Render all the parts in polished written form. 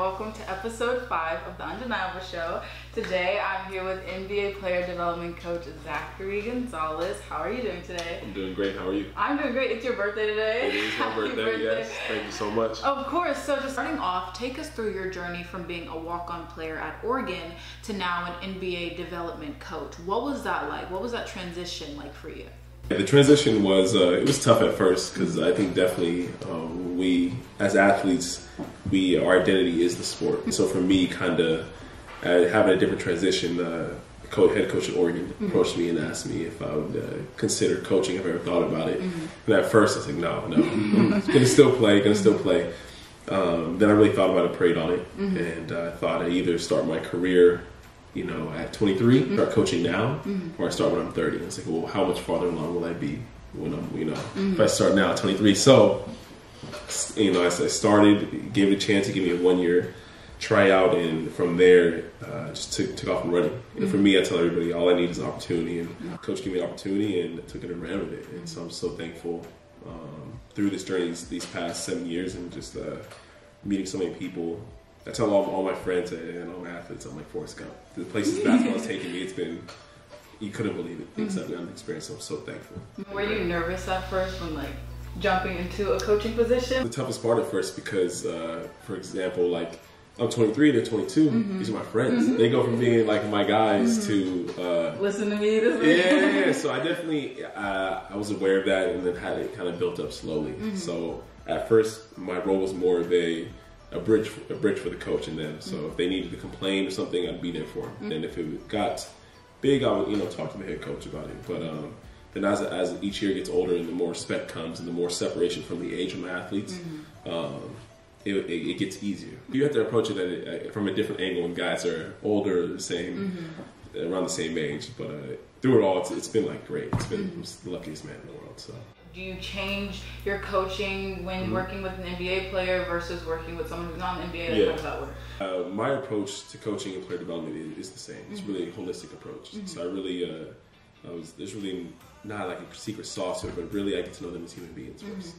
welcome to episode 5 of The Undeniable Show. Today I'm here with NBA player development coach Zachary Gonzales. How are you doing today? I'm doing great. How are you? I'm doing great. It's your birthday today. It is my birthday, yes. Thank you so much. Of course. So just starting off, take us through your journey from being a walk-on player at Oregon to now an NBA development coach. What was that like? What was that transition like for you? The transition was, it was tough at first because I think definitely we, as athletes, our identity is the sport. So for me, kind of having a different transition, head coach at Oregon approached me and asked me if I would consider coaching, if I ever thought about it. And at first I was like, no, I'm going to still play. Then I really thought about it, prayed on it, and I thought I'd either start my career at 23, start coaching now, or I start when I'm 30. And it's like, well, how much farther along will I be when I'm, if I start now at 23? So, I started, gave it a chance to give me a 1-year tryout, and from there, just took off and running. And for me, I tell everybody, all I need is an opportunity, and coach gave me an opportunity, and took it and ran with it. And so I'm so thankful through this journey, these past 7 years, and just meeting so many people. I tell all my friends and all my athletes, I'm like Forrest Gump. The places basketball has taken me, you couldn't believe it. Things I've gotten to experience, so I'm so thankful. Were you nervous at first when jumping into a coaching position? The toughest part at first because, for example, I'm 23, they're 22. These are my friends. They go from being my guys to listen to me. Yeah. So I definitely I was aware of that, and then had it kind of built up slowly. So at first, my role was more of a bridge for the coach and them. So if they needed to complain or something, I'd be there for them. And if it got big, I would talk to the head coach about it. But then as each year gets older and the more respect comes and the more separation from the age of my athletes, it gets easier. You have to approach it from a different angle when guys are older, the same, around the same age. But through it all, it's been great. It's been the luckiest man in the world. So. Do you change your coaching when working with an NBA player versus working with someone who's not an NBA? How does that work? My approach to coaching and player development is the same. It's really a holistic approach. So I really, there's really not a secret sauce to it, but really I get to know them as human beings first.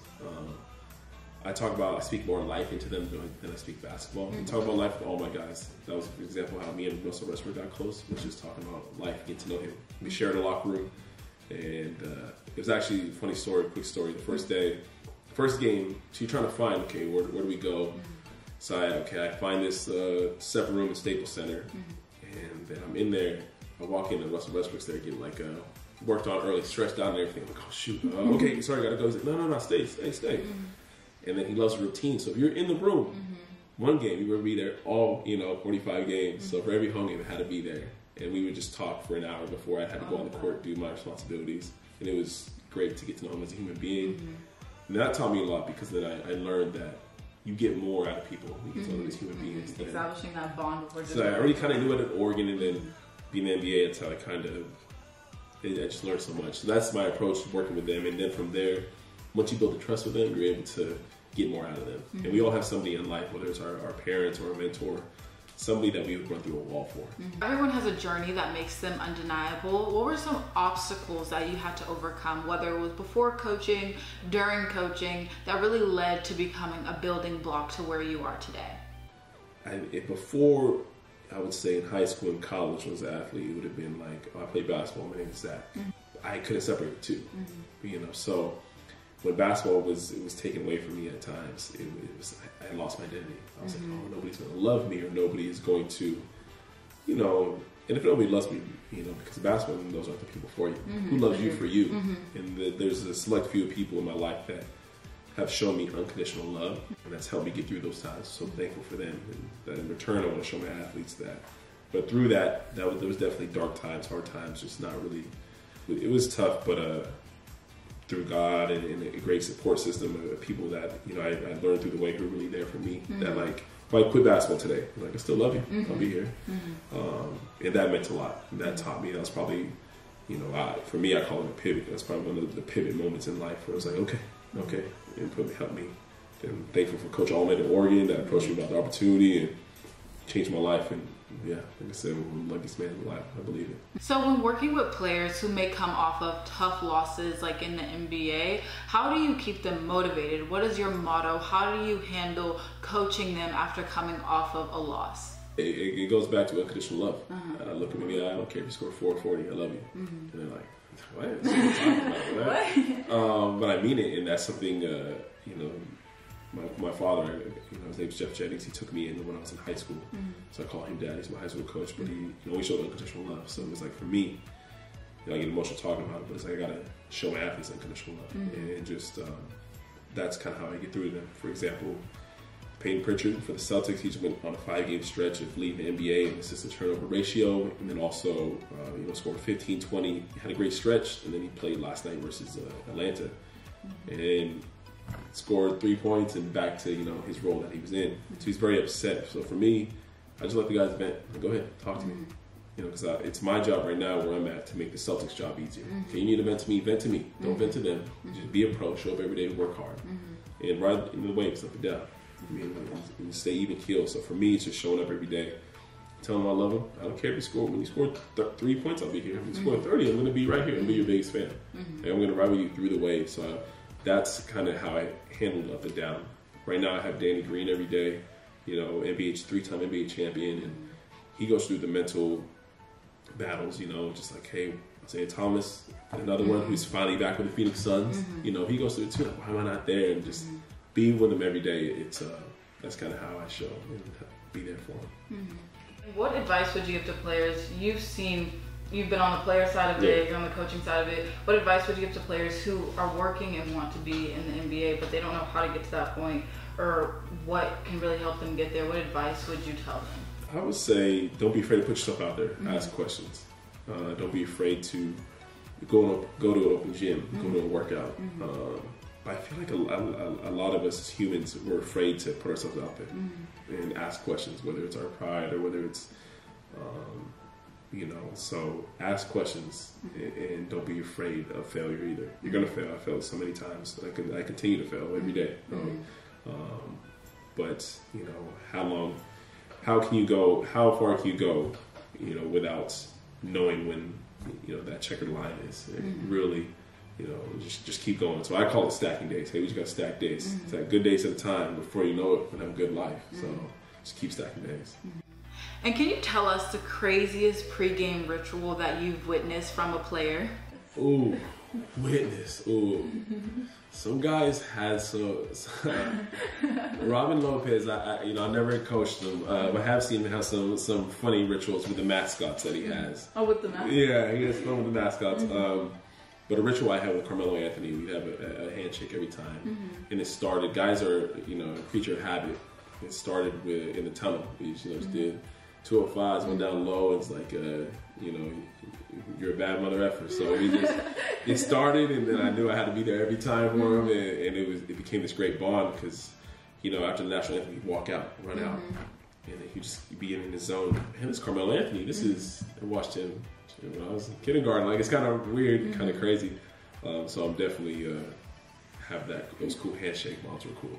I speak more life into them than I speak basketball. I talk about life with all my guys. That was, for example, how me and Russell Westbrook got close, which is talking about life, getting to know him. We shared a locker room. And it was actually a quick story. The first game, so you're trying to find, where do we go? So I find this separate room in Staples Center, and then I'm in there. I walk in and Russell Westbrook's there getting worked on early, stretched out and everything. I'm like, oh shoot, okay, sorry, gotta go. He's like, no, stay. And then he loves routine. So if you're in the room, one game, you would be there all 45 games. So for every home game, I had to be there. And we would just talk for an hour before I had to go on the court, do my responsibilities. And it was great to get to know him as a human being. And that taught me a lot because then I learned that you get more out of people when you get to know them as human beings. Establishing that bond before. So I already kind of knew it at Oregon, and then being in the NBA, that's how I just learned so much. So that's my approach to working with them. And then from there, once you build the trust with them, you're able to get more out of them. And we all have somebody in life, whether it's our parents or a mentor, somebody that we would run through a wall for. Everyone has a journey that makes them undeniable. What were some obstacles that you had to overcome, whether it was before coaching, during coaching, that really led to becoming a building block to where you are today? Before, I would say in high school and college, when I was an athlete, it would have been I played basketball, my name is Zach. I couldn't separate the two, so when basketball was taken away from me at times, I lost my identity. I was like, oh, nobody's going to love me, or nobody is going to, and if nobody loves me, because basketball, those aren't the people for you. Who loves you for you? And there's a select few people in my life that have shown me unconditional love, and that's helped me get through those times. So I'm thankful for them, and that in return, I want to show my athletes that. But through that there was definitely dark times, hard times, just not really. It was tough, but through God and a great support system of people that I learned through the way who were really there for me. That if I quit basketball today, I still love you. I'll be here, and that meant a lot. And that taught me. That was probably, for me, I call it a pivot. That's probably one of the pivot moments in life where I was like, okay, and help me. And thankful for Coach Allman at Oregon that approached me about the opportunity, and changed my life. And yeah, like I said, I'm the luckiest man alive. I believe it. So when working with players who may come off of tough losses like in the NBA, how do you keep them motivated? What is your motto? How do you handle coaching them after coming off of a loss? It goes back to unconditional love. Look at me, I don't care if you score 440, I love you. And they're like, what? What? But I mean it, and that's something, you know, my father, you know, his name's Jeff Jennings. He took me in when I was in high school, so I call him Dad. He's my high school coach, but he always showed unconditional love. So it's like for me, you know, I get emotional talking about it, but it's like I gotta show my athletes unconditional love, and just that's kind of how I get through to them. For example, Peyton Pritchard for the Celtics, he just went on a 5-game stretch of leading the NBA in assist-to-turnover ratio, and then also you know, scored 15, 20. He had a great stretch, and then he played last night versus Atlanta, and scored 3 points and back to, you know, his role that he was in. So he's very upset. So for me, I just let the guys vent. Go ahead, talk to me. You know, because it's my job right now where I'm at to make the Celtics' job easier. Okay, you need to vent to me, vent to me. Don't vent to them. Just be a pro. Show up every day to work hard and ride in the waves up and down. I mean, and stay even keeled. So for me, it's just showing up every day, telling them I love them. I don't care if you score. When you score 3 points, I'll be here. When you score 30, I'm going to be right here. I'll be your biggest fan, and I'm going to ride with you through the waves. So that's kind of how I handled up and down. Right now, I have Danny Green every day. You know, three-time NBA champion, and he goes through the mental battles. You know, just like, hey, Isaiah Thomas, another one who's finally back with the Phoenix Suns. You know, he goes through it too. Like, why am I not there? And just being with him every day. It's that's kind of how I show and be there for him. What advice would you give to players? You've been on the player side of it, you're on the coaching side of it. What advice would you give to players who are working and want to be in the NBA, but they don't know how to get to that point, or what can really help them get there? What advice would you tell them? I would say don't be afraid to put yourself out there. Ask questions. Don't be afraid to go to an open gym, go to a workout. But I feel like a lot of us as humans, we're afraid to put ourselves out there and ask questions, whether it's our pride or whether it's, you know, so ask questions and don't be afraid of failure either. You're going to fail. I failed so many times. I continue to fail every day. But, you know, how far can you go, you know, without knowing when, you know, that checkered line is. And really, you know, just keep going. So I call it stacking days. Hey, we just got stacked days. It's like good days at a time. Before you know it, we'll have a good life. So just keep stacking days. And can you tell us the craziest pregame ritual that you've witnessed from a player? Ooh, witness. Ooh. Some guys had Robin Lopez, I never coached him, but I have seen him have some funny rituals with the mascots that he has. Oh, with the mascots? Yeah, he has fun with the mascots. But a ritual I had with Carmelo Anthony, we'd have a handshake every time. And it started, guys are, you know, a creature of habit. It started in the tunnel. We just did 205s, went down low. It's like, you know, you're a bad mother effer. So it started, and then I knew I had to be there every time for him. And it became this great bond because, you know, after the national anthem, he'd walk out, run out. And then he'd just be in his zone. Man, this is Carmelo Anthony. I watched him when I was in kindergarten. Like, it's kind of weird, kind of crazy. So I'm definitely have those cool handshake moments were cool.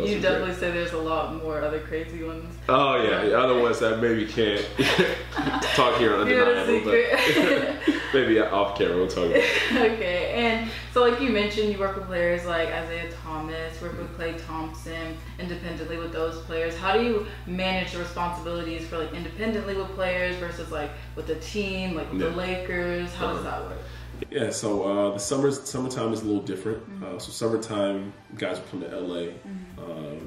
You definitely say there's a lot more other crazy ones. Oh yeah, the other ones that maybe can't talk here on Undeniable, but maybe off camera we'll talk about it. Okay, and so like you mentioned, you work with players like Isaiah Thomas, work with Klay Thompson, independently with those players. How do you manage the responsibilities for like independently with players versus like with the team, like with the Lakers? How does that work? Yeah, so the summertime is a little different. So summertime, guys will come to LA,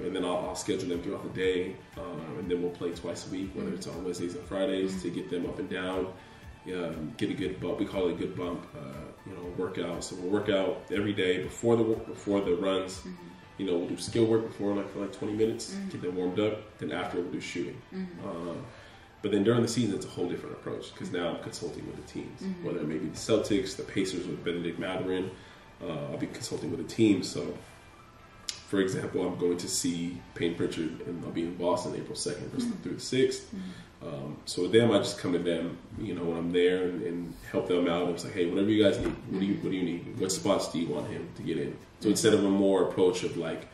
and then I'll schedule them throughout the day, and then we'll play twice a week, whether it's on Wednesdays and Fridays, to get them up and down, get a good bump. We call it a good bump, you know, workout. So we'll work out every day before the runs. You know, we'll do skill work for like 20 minutes, get them warmed up. Then after, we'll do shooting. But then during the season, it's a whole different approach because now I'm consulting with the teams, whether it may be the Celtics, the Pacers with Benedict Mathurin. I'll be consulting with the team. So, for example, I'm going to see Peyton Pritchard, and I'll be in Boston April 2nd through the 6th. So with them, I just come to them, you know, when I'm there and help them out. I'm like, hey, whatever you guys need, what do you need? What spots do you want him to get in? So instead of a more approach of like,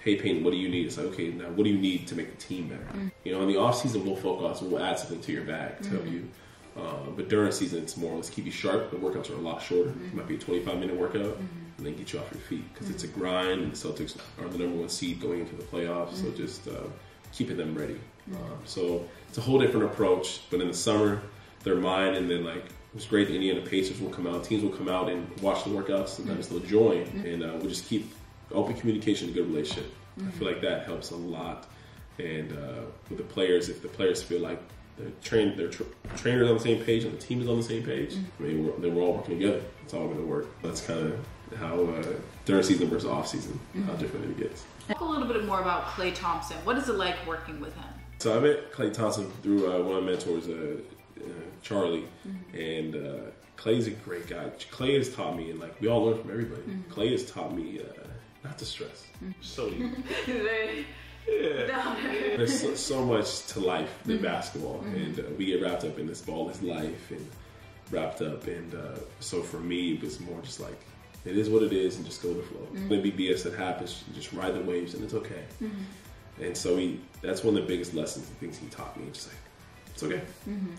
hey, Peyton, what do you need? It's like, okay, now what do you need to make the team better? You know, in the off season, we'll focus, we'll add something to your bag to help you. But during season, it's more, let's keep you sharp. The workouts are a lot shorter. It might be a 25-minute workout, and then get you off your feet, because it's a grind, and the Celtics are the #1 seed going into the playoffs, so just keeping them ready. So it's a whole different approach, but in the summer, they're mine, and then like, it was great. The Indiana Pacers will come out, teams will come out and watch the workouts. Sometimes they'll join, and we'll just keep open communication, a good relationship. I feel like that helps a lot. And with the players, if the players feel like their trainers on the same page and the team is on the same page, I mean, then we're all working together. It's all going to work. That's kind of how during season versus off season, how different it gets. Talk a little bit more about Klay Thompson. What is it like working with him? So I met Klay Thompson through one of my mentors, Charlie, and Klay's a great guy. Klay has taught me, and like we all learn from everybody. Klay has taught me not to stress. So easy. There's so much to life than basketball, and we get wrapped up in this ball is life, and wrapped up, and so for me it was more just like, it is what it is, and just go with the flow. There'll be BS that happens, you just ride the waves, and it's okay. And so that's one of the biggest lessons and things he taught me. Just like, it's okay.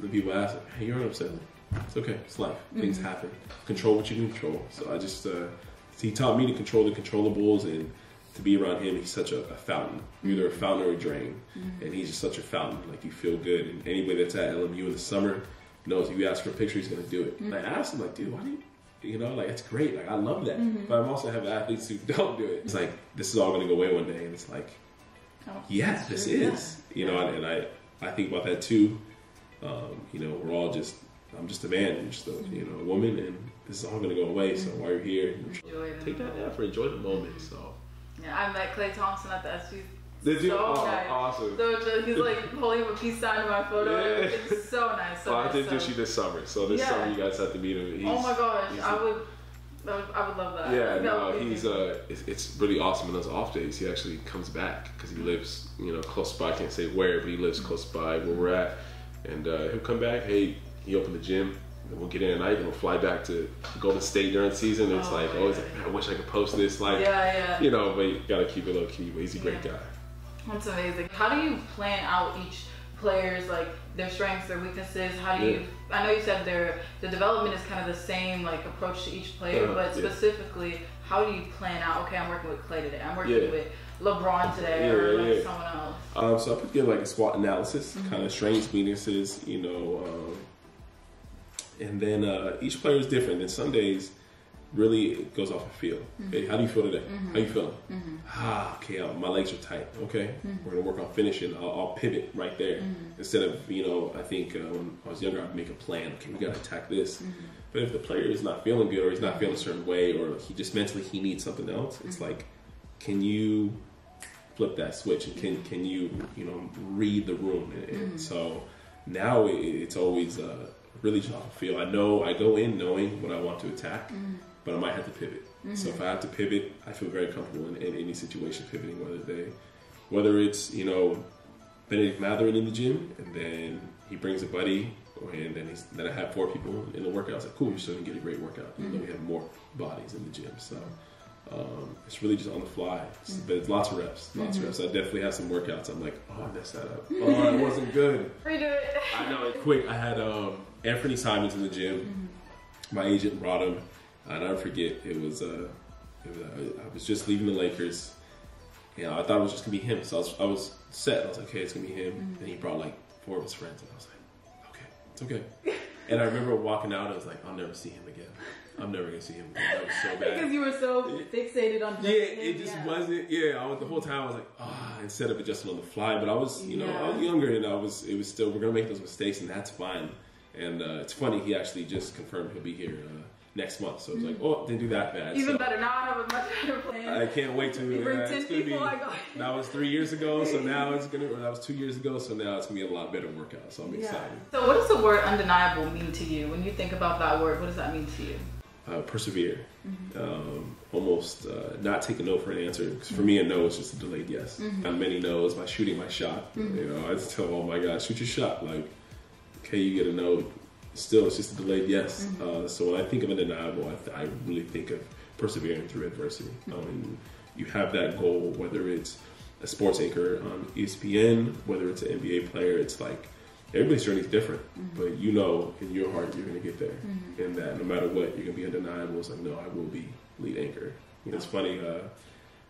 The people ask, hey, you're upset. It's okay. It's life. Things happen. Control what you can control. So I just, he taught me to control the controllables, and to be around him, he's such a fountain. You're either a fountain or a drain. And he's just such a fountain. Like, you feel good. And anybody that's at LMU in the summer knows if you ask for a picture, he's going to do it. And I asked him, like, dude, why do you know, like, it's great. Like, I love that. But I also have athletes who don't do it. It's like, this is all going to go away one day. And it's like, yeah, this is. You know, and I think about that too. You know, we're all just, I'm just a man, and just a, you know, a woman, and this is all going to go away. So while you're here, take that effort, enjoy the moment. So yeah, I met Klay Thompson at the SU. Did you? So oh, nice. Awesome. So he's like holding up a peace sign in my photo. Yeah. It's so nice. So I did do you this summer, so this summer you guys have to meet him. Oh my gosh, I would love that. Yeah, no, he's it's really awesome. On those off days, he actually comes back because he lives, you know, close by. I can't say where, but he lives close by where we're at, and he'll come back. Hey, he opened the gym, and we'll get in at night, and we'll fly back to Golden State during the season. And it's like, always like, man, I wish I could post this, like, you know, but you gotta keep it low key. But he's a great guy. That's amazing. How do you plan out each player's, like, their strengths, their weaknesses? How do you? I know you said the development is kind of the same, like, approach to each player, but specifically, how do you plan out? Okay, I'm working with Klay today. I'm working with LeBron today, or like someone else. So I put together like a SWOT analysis, kind of strengths, weaknesses, you know, and then each player is different. And some days, really, it goes off the feel. Okay, how do you feel today? How you feeling? Okay, my legs are tight. Okay, we're gonna work on finishing. I'll pivot right there instead of, you know, I think when I was younger, I'd make a plan. Okay, we gotta attack this. But if the player is not feeling good, or he's not feeling a certain way, or he just mentally he needs something else, it's like, can you flip that switch, and can you, you know, read the room? And so now it's always really just off the feel. I know I go in knowing what I want to attack. But I might have to pivot. So if I have to pivot, I feel very comfortable in any situation pivoting. Whether it's, you know, Benedict Mathurin in the gym, and then he brings a buddy, and then I have 4 people in the workout. It's like, cool, you're still gonna get a great workout. Even though we have more bodies in the gym, so it's really just on the fly. But it's lots of reps. I definitely have some workouts. I'm like, oh, I messed that up. Oh, it wasn't good. Redo it. I know. Quick, I had Anthony Simons in the gym. My agent brought him. I never forget. I was just leaving the Lakers. You know, I thought it was just gonna be him. So I was set. I was like, okay, it's gonna be him. And he brought like 4 of his friends, and I was like, okay, it's okay. And I remember walking out. I was like, I'll never see him again. I'm never gonna see him again. That was so bad. Because you were so fixated on. It just wasn't. Yeah, the whole time I was like, instead of adjusting on the fly. But I was, you know, I was younger, and it was still, we're gonna make those mistakes, and that's fine. And it's funny. He actually just confirmed he'll be here next month, so it's like, oh, didn't do that bad. Even better. Now I have a much better plan. I can't wait to. Bring 10 people. That was 3 years ago, so now it's gonna. Or that was 2 years ago, so now it's gonna be a lot better workout. So I'm excited. So, what does the word undeniable mean to you? When you think about that word, what does that mean to you? Persevere. Almost not take a no for an answer. Because for me, a no is just a delayed yes. Not many no's by shooting my shot. You know, I just tell them, oh my God, shoot your shot. Like, okay, you get a no. Still, it's just a delayed yes. So when I think of undeniable, I really think of persevering through adversity. And you have that goal, whether it's a sports anchor on ESPN, whether it's an NBA player, it's like everybody's journey is different, but you know in your heart you're going to get there, and that no matter what, you're going to be undeniable. It's like, no, I will be lead anchor. You know, it's funny,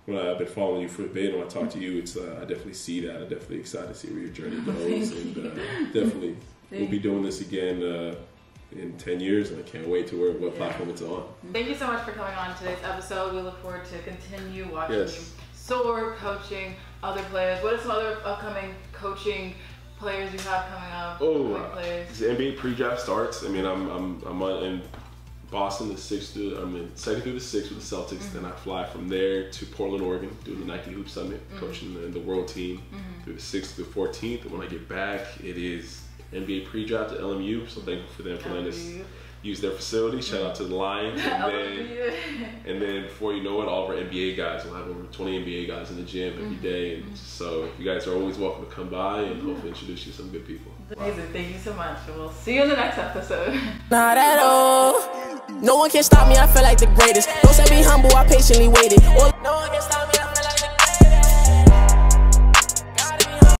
when I've been following you for a bit, when I talk to you, it's I definitely see that. I'm definitely excited to see where your journey goes, and definitely we'll be doing this again in 10 years, and I can't wait to what platform it's on. Thank you so much for coming on today's episode. We look forward to continue watching you soar, coaching other players. What are some other upcoming coaching players you have coming up? The NBA pre-draft starts. I mean, I'm in Boston the 2nd through the 6th with the Celtics. Then I fly from there to Portland, Oregon, doing the Nike Hoop Summit, coaching the world team through the 6th to the 14th. And when I get back, it is NBA pre-draft at LMU. So thankful for them for letting us use their facility. Shout out to the Lions. And then before you know it, all of our NBA guys, we'll have over 20 NBA guys in the gym every day. And so you guys are always welcome to come by and hopefully introduce you to some good people. Amazing. Thank you so much. And we'll see you in the next episode. Not at all. No one can stop me. I feel like the greatest. Don't say be humble. I patiently waited. No one can stop me.